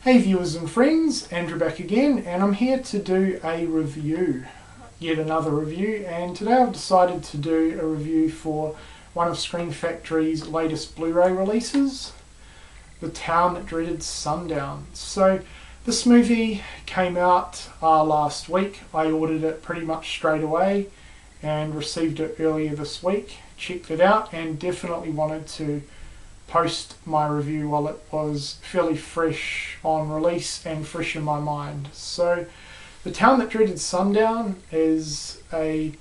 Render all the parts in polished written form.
Hey viewers and friends, Andrew back again, and I'm here to do a review, yet another review, and today I've decided to do a review for one of Scream Factory's latest Blu-ray releases, The Town That Dreaded Sundown. So this movie came out last week. I ordered it pretty much straight away and received it earlier this week, checked it out, and definitely wanted to post my review while it was fairly fresh on release and fresh in my mind. So The Town That Dreaded Sundown is a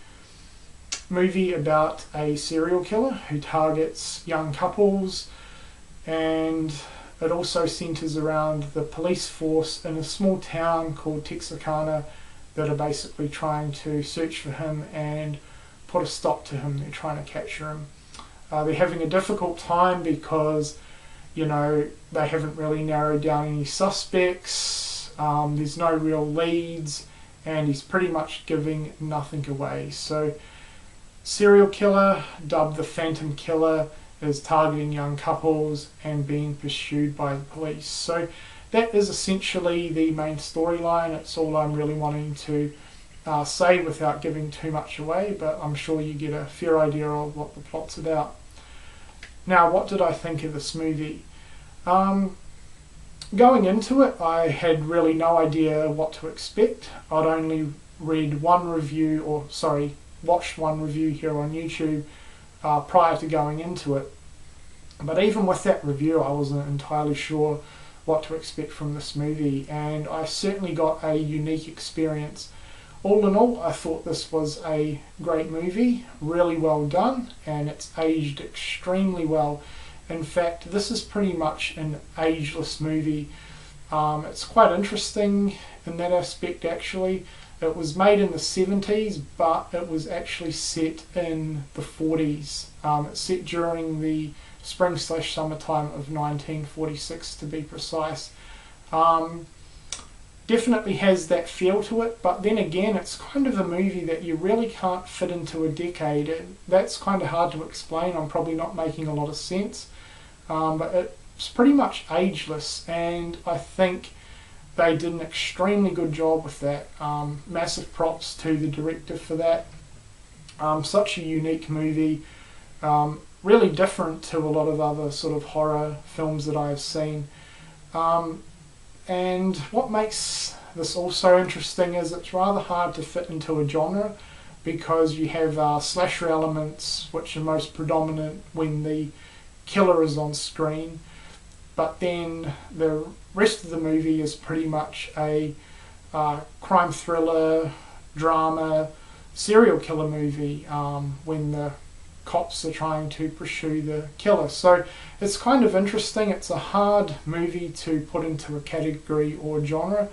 movie about a serial killer who targets young couples, and it also centres around the police force in a small town called Texarkana that are basically trying to search for him and put a stop to him. They're trying to capture him. They're having a difficult time because, they haven't really narrowed down any suspects, there's no real leads, and he's pretty much giving nothing away. So, serial killer, dubbed the Phantom Killer, is targeting young couples and being pursued by the police. So that is essentially the main storyline. It's all I'm really wanting to say without giving too much away, but I'm sure you get a fair idea of what the plot's about. Now, what did I think of this movie? Going into it, I had really no idea what to expect. I'd only watched one review here on YouTube prior to going into it. But even with that review, I wasn't entirely sure what to expect from this movie, and I certainly got a unique experience. All in all, I thought this was a great movie, really well done, and it's aged extremely well. In fact, this is pretty much an ageless movie. It's quite interesting in that aspect, actually. It was made in the 70s, but it was actually set in the 40s. It's set during the spring/summertime of 1946, to be precise. Definitely has that feel to it, but then again, it's kind of a movie that you really can't fit into a decade, and that's kind of hard to explain. I'm probably not making a lot of sense, but it's pretty much ageless, and I think they did an extremely good job with that. Massive props to the director for that. Such a unique movie, really different to a lot of other sort of horror films that I have seen. And what makes this also interesting is it's rather hard to fit into a genre, because you have slasher elements which are most predominant when the killer is on screen, but then the rest of the movie is pretty much a crime thriller, drama, serial killer movie when the cops are trying to pursue the killer. So it's kind of interesting. It's a hard movie to put into a category or genre,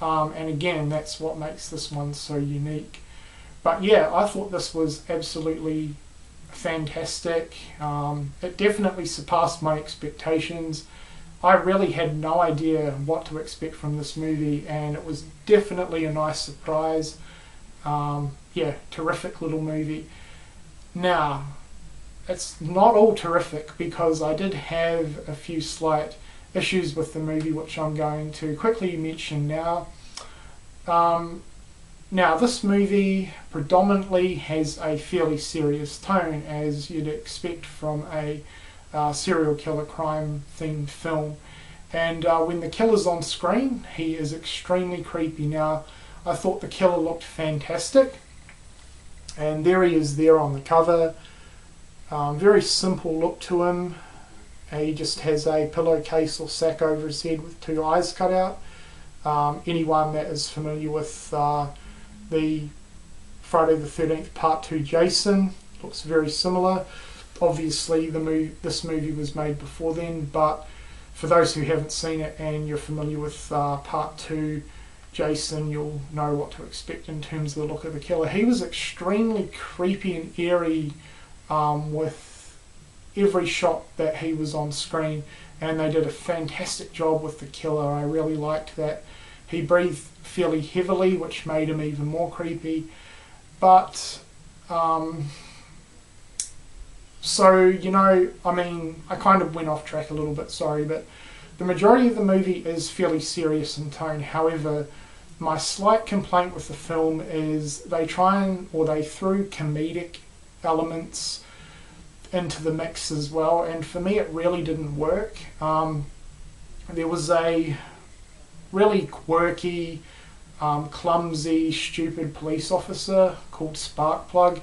and again, that's what makes this one so unique. But yeah, I thought this was absolutely fantastic. It definitely surpassed my expectations. I really had no idea what to expect from this movie, and it was definitely a nice surprise. Yeah, terrific little movie. Now, it's not all terrific, because I did have a few slight issues with the movie, which I'm going to quickly mention now. Now, this movie predominantly has a fairly serious tone, as you'd expect from a serial killer crime themed film. And when the killer's on screen, he is extremely creepy. Now, I thought the killer looked fantastic. And there he is there on the cover. Very simple look to him. He just has a pillowcase or sack over his head with two eyes cut out. Anyone that is familiar with the Friday the 13th Part 2 Jason, looks very similar. Obviously this movie was made before then, but for those who haven't seen it and you're familiar with Part 2 Jason, you'll know what to expect in terms of the look of the killer. He was extremely creepy and eerie with every shot that he was on screen, and they did a fantastic job with the killer. I really liked that. He breathed fairly heavily, which made him even more creepy. But so, I kind of went off track a little bit, sorry, but the majority of the movie is fairly serious in tone. However, my slight complaint with the film is they threw comedic elements into the mix as well, and for me it really didn't work. There was a really quirky, clumsy, stupid police officer called Sparkplug.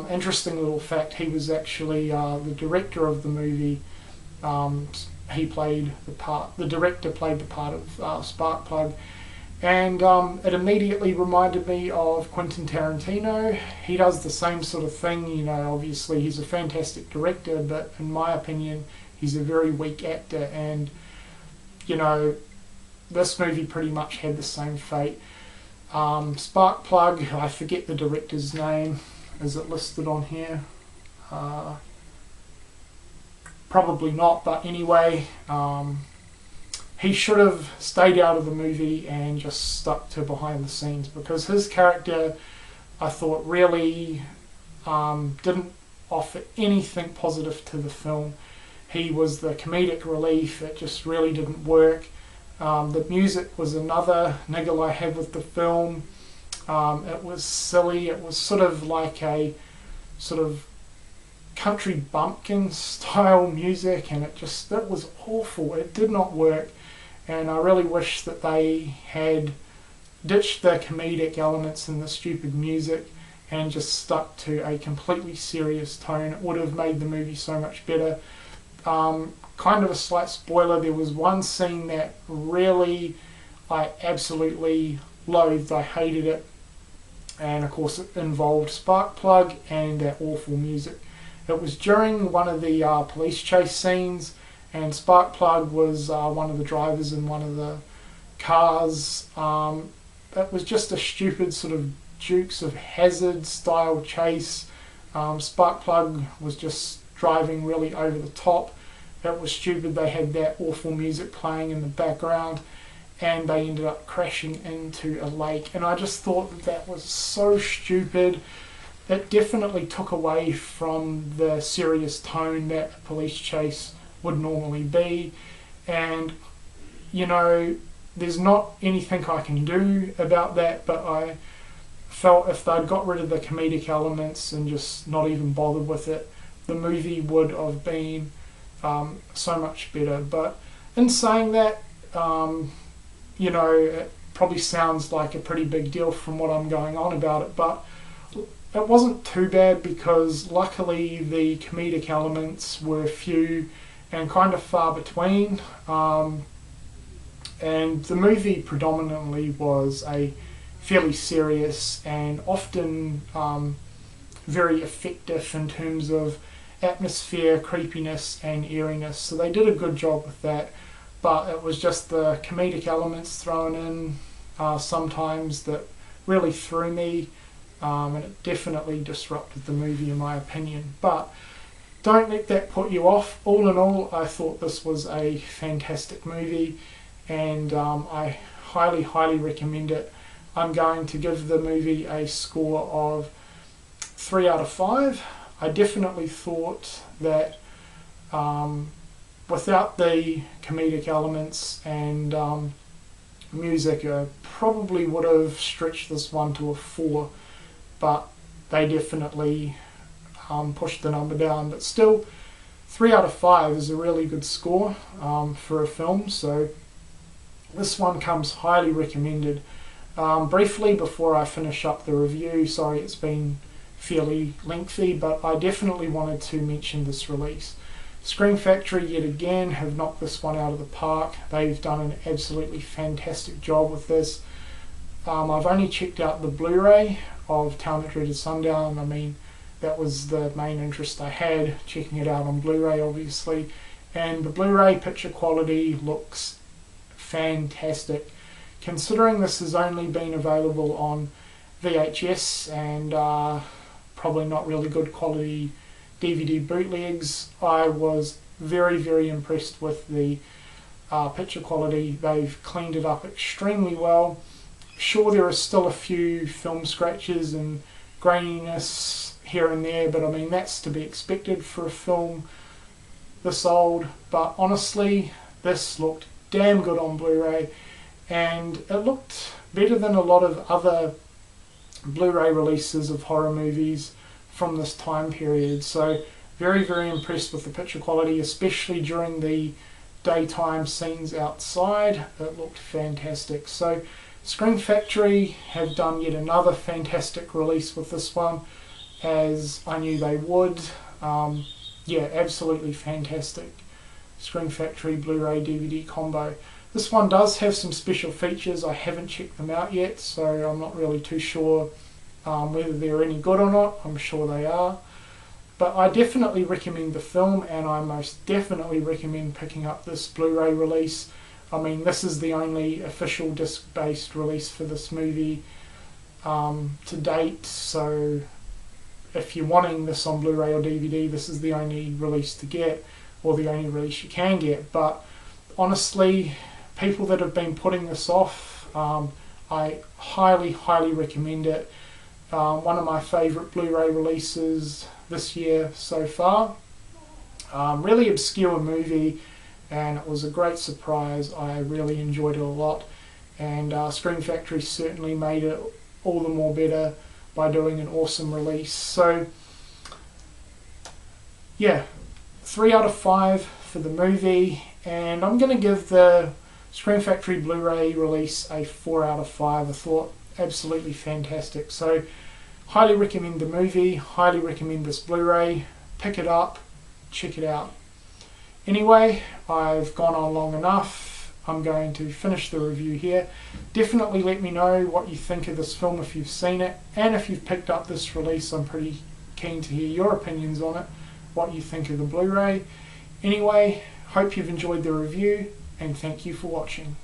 Interesting little fact, he was actually the director of the movie. The director played the part of Sparkplug, and it immediately reminded me of Quentin Tarantino. He does the same sort of thing, you know. Obviously he's a fantastic director, but in my opinion he's a very weak actor, and you know, this movie pretty much had the same fate. Sparkplug, I forget the director's name. Is it listed on here? Probably not, but anyway, he should have stayed out of the movie and just stuck to behind the scenes, because his character, I thought, really didn't offer anything positive to the film. He was the comedic relief. It just really didn't work. The music was another niggle I had with the film. It was silly. It was sort of like a sort of country bumpkin style music, and it was awful. It did not work, and I really wish that they had ditched the comedic elements and the stupid music and just stuck to a completely serious tone. It would have made the movie so much better. Kind of a slight spoiler, there was one scene that really I absolutely loathed. I hated it, and of course it involved Sparkplug and that awful music. It was during one of the police chase scenes, and Sparkplug was one of the drivers in one of the cars. It was just a stupid sort of Dukes of Hazzard style chase. Sparkplug was just driving really over the top. It was stupid. They had that awful music playing in the background, and they ended up crashing into a lake, and I just thought that was so stupid. It definitely took away from the serious tone that a police chase would normally be, and you know, there's not anything I can do about that, but I felt if they'd got rid of the comedic elements and just not even bothered with it, the movie would have been so much better. But in saying that, you know, it probably sounds like a pretty big deal from what I'm going on about it, but it wasn't too bad, because luckily the comedic elements were few and kind of far between, and the movie predominantly was a fairly serious and often very effective in terms of atmosphere, creepiness and eeriness, so they did a good job with that. But it was just the comedic elements thrown in sometimes that really threw me, and it definitely disrupted the movie in my opinion. But don't let that put you off. All in all, I thought this was a fantastic movie, and I highly recommend it. I'm going to give the movie a score of 3 out of 5. I definitely thought that without the comedic elements and music, I probably would have stretched this one to a 4, but they definitely pushed the number down. But still, 3 out of 5 is a really good score for a film, so this one comes highly recommended. Briefly, before I finish up the review, sorry it's been fairly lengthy, but I definitely wanted to mention this release. Scream Factory yet again have knocked this one out of the park. They've done an absolutely fantastic job with this. I've only checked out the Blu-ray of Town That Dreaded Sundown. I mean, that was the main interest I had, checking it out on Blu-ray obviously, and the Blu-ray picture quality looks fantastic. Considering this has only been available on VHS and probably not really good quality DVD bootlegs, I was very impressed with the picture quality. They've cleaned it up extremely well. Sure, there are still a few film scratches and graininess here and there, but I mean, that's to be expected for a film this old. But honestly, this looked damn good on Blu-ray, and it looked better than a lot of other Blu-ray releases of horror movies from this time period. So very, very impressed with the picture quality, especially during the daytime scenes outside. It looked fantastic. So Scream Factory have done yet another fantastic release with this one, as I knew they would. Yeah, absolutely fantastic Scream Factory Blu-ray DVD combo. This one does have some special features. I haven't checked them out yet, so I'm not really too sure whether they're any good or not. I'm sure they are. But I definitely recommend the film, and I most definitely recommend picking up this Blu-ray release. I mean, this is the only official disc-based release for this movie to date, so if you're wanting this on Blu-ray or DVD, this is the only release to get, or the only release you can get. But honestly, people that have been putting this off, I highly, highly recommend it. One of my favourite Blu-ray releases this year so far. Really obscure movie, and it was a great surprise. I really enjoyed it a lot, and Scream Factory certainly made it all the more better by doing an awesome release. So yeah, 3 out of 5 for the movie, and I'm going to give the Scream Factory Blu-ray release a 4 out of 5. I thought absolutely fantastic. So highly recommend the movie, highly recommend this Blu-ray. Pick it up, check it out. Anyway, I've gone on long enough. I'm going to finish the review here. Definitely let me know what you think of this film if you've seen it, and if you've picked up this release, I'm pretty keen to hear your opinions on it, what you think of the Blu-ray. Anyway, hope you've enjoyed the review, and thank you for watching.